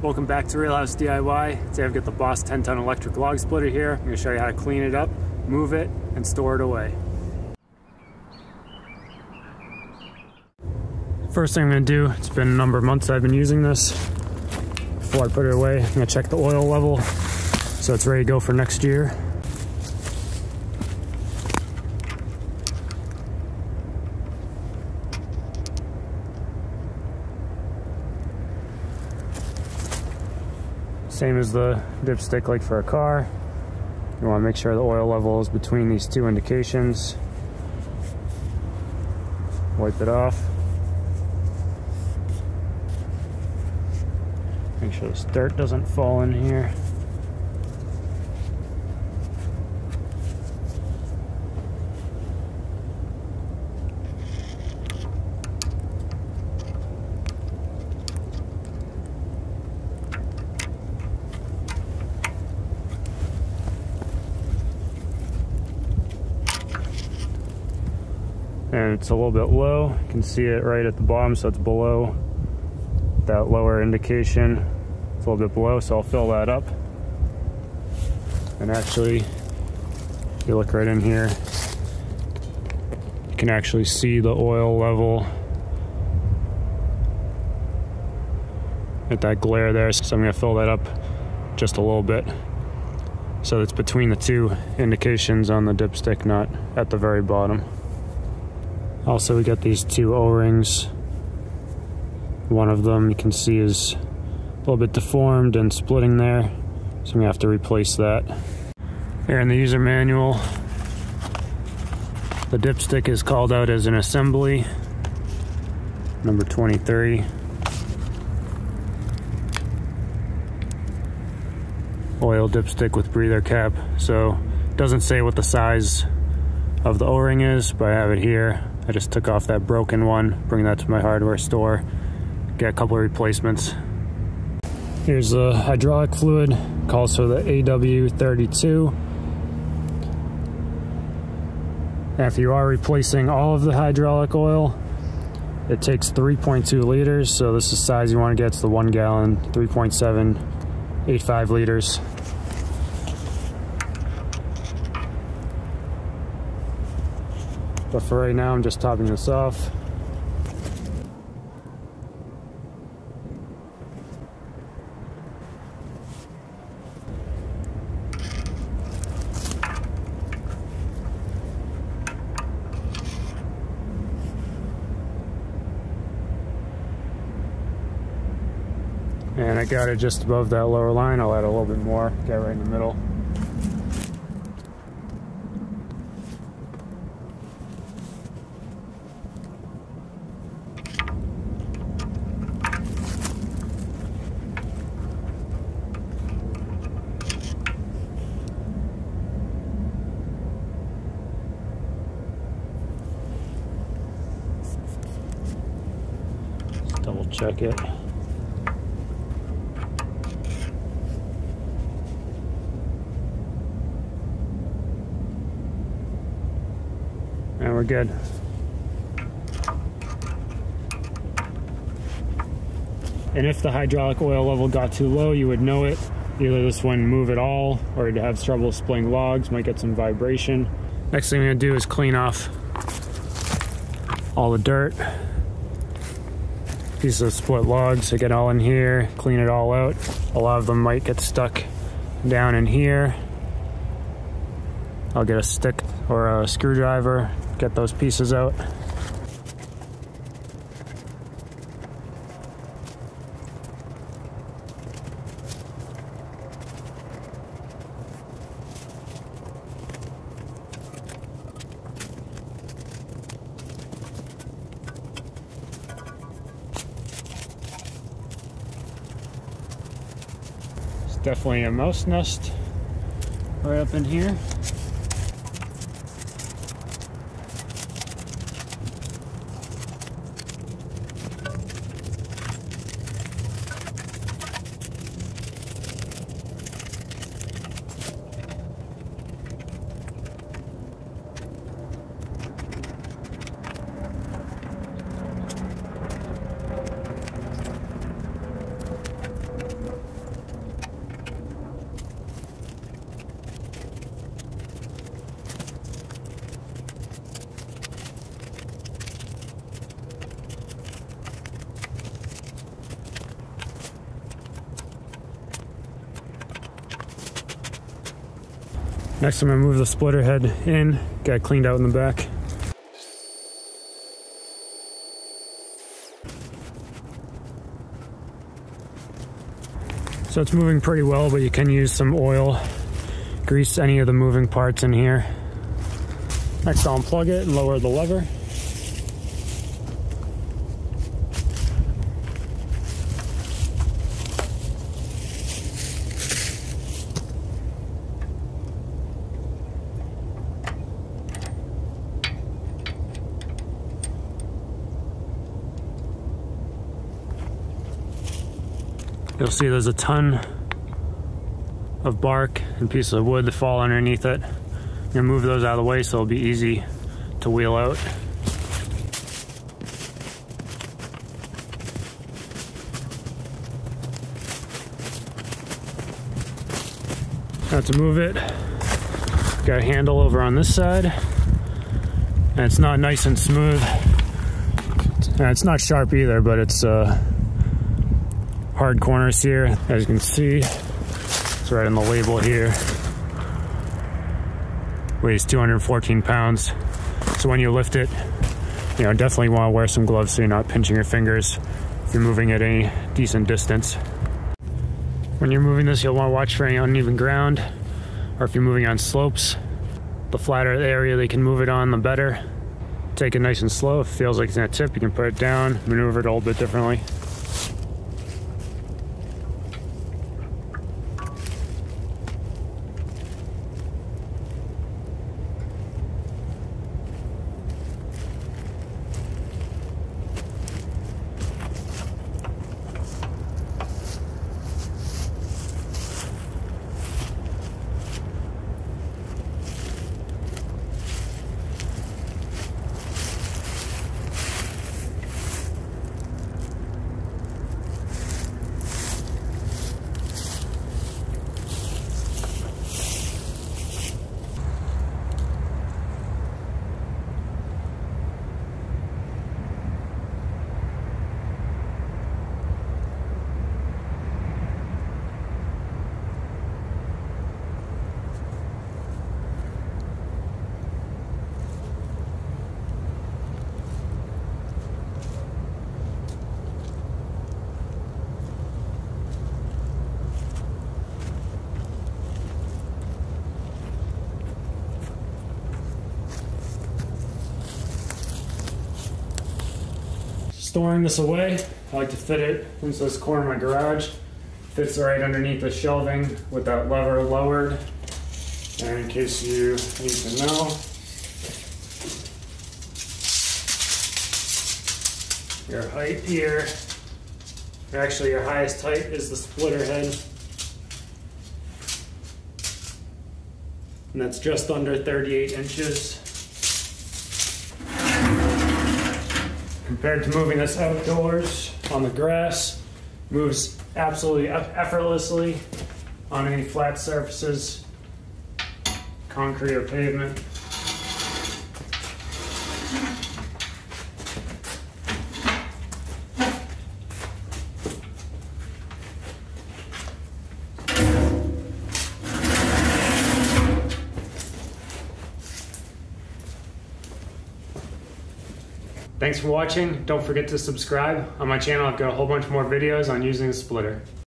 Welcome back to RealHouseDIY. Today I've got the Boss 10-ton electric log splitter here. I'm going to show you how to clean it up, move it, and store it away. First thing I'm going to do, it's been a number of months I've been using this. Before I put it away, I'm going to check the oil level so it's ready to go for next year. Same as the dipstick like for a car. You want to make sure the oil level is between these two indications. Wipe it off. Make sure this dirt doesn't fall in here. And it's a little bit low. You can see it right at the bottom, so it's below that lower indication. It's a little bit below, so I'll fill that up. And actually, if you look right in here, you can actually see the oil level at that glare there. So I'm gonna fill that up just a little bit, so it's between the two indications on the dipstick, not at the very bottom. Also, we got these two O-rings. One of them you can see is a little bit deformed and splitting there, so I'm gonna have to replace that. Here in the user manual, the dipstick is called out as an assembly, number 23. Oil dipstick with breather cap. So it doesn't say what the size of the O-ring is, but I have it here. I just took off that broken one, bring that to my hardware store, get a couple of replacements. Here's the hydraulic fluid, calls for the AW32. And if you are replacing all of the hydraulic oil, it takes 3.2 liters, so this is the size you want to get. It's the 1 gallon, 3.785 liters. But for right now, I'm just topping this off. And I got it just above that lower line. I'll add a little bit more, get right in the middle. Double check it. And we're good. And if the hydraulic oil level got too low, you would know it. Either this one move at all, or you'd have trouble splitting logs, might get some vibration. Next thing I'm gonna do is clean off all the dirt. Pieces of split logs, I get all in here, clean it all out. A lot of them might get stuck down in here. I'll get a stick or a screwdriver, get those pieces out. Definitely a mouse nest right up in here. Next I'm gonna move the splitter head in, get it cleaned out in the back. So it's moving pretty well, but you can use some oil, grease any of the moving parts in here. Next I'll unplug it and lower the lever. You'll see there's a ton of bark and pieces of wood that fall underneath it. I'm gonna move those out of the way so it'll be easy to wheel out. Now to move it, got a handle over on this side, and it's not nice and smooth. And it's not sharp either, but it's hard corners here. As you can see, it's right on the label here. Weighs 214 pounds. So when you lift it, you know, definitely want to wear some gloves so you're not pinching your fingers if you're moving at any decent distance. When you're moving this, you'll want to watch for any uneven ground, or if you're moving on slopes. The flatter the area they can move it on, the better. Take it nice and slow. If it feels like it's gonna tip, you can put it down, maneuver it a little bit differently. Storing this away, I like to fit it into this corner of my garage. Fits right underneath the shelving with that lever lowered. And in case you need to know, your height here, actually your highest height is the splitter head. And that's just under 38 inches. Compared to moving this outdoors on the grass, moves absolutely effortlessly on any flat surfaces, concrete or pavement. Thanks for watching. Don't forget to subscribe. On my channel, I've got a whole bunch more videos on using the splitter.